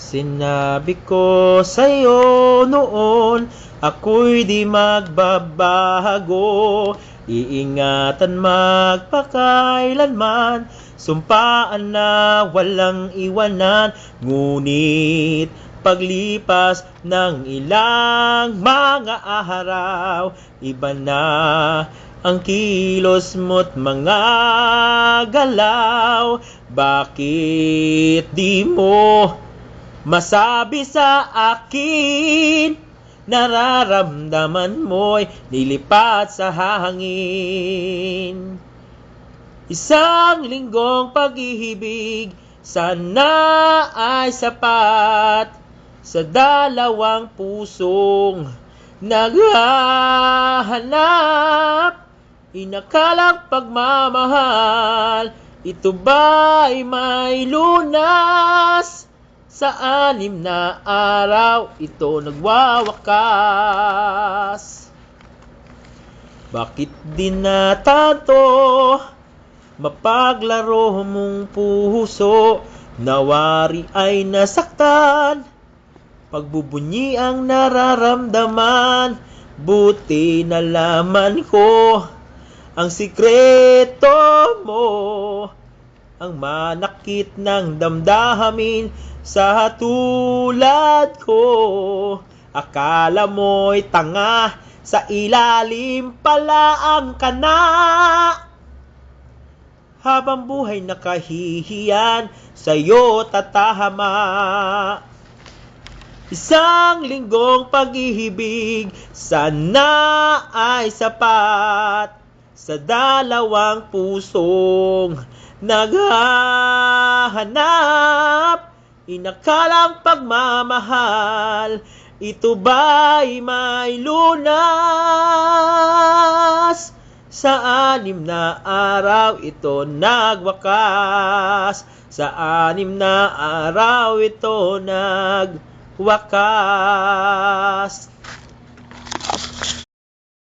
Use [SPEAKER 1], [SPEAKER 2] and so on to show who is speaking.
[SPEAKER 1] Sinabi ko sa'yo noon, ako'y di magbabago. Iingatan magpakailanman, sumpaan na walang iwanan. Ngunit paglipas ng ilang mga araw, iba na ang kilos mo't mga galaw. Bakit di mo masabi sa akin, nararamdaman mo'y nilipat sa hangin? Isang linggong pag-ibig sana ay sapat sa dalawang pusong naghahanap. Inakalang pagmamahal, ito ba'y may lunas? Sa 6 na araw, ito nagwawakas. Bakit di na tanto mapaglaro mong puso? Nawari ay nasaktan, pagbubunyi ang nararamdaman. Buti nalaman ko ang sikreto mo, ang manakit ng damdamin sa tulad ko. Akala mo'y tanga, sa ilalim pala ang kana. Habang buhay nakahihiyan, sa'yo tatahama. Isang linggong pag-ibig sana ay sapat sa dalawang pusong naghahanap. Inakalang pagmamahal, ito ba'y may lunas? Sa 6 na araw, ito nagwakas. Sa 6 na araw, ito nagwakas.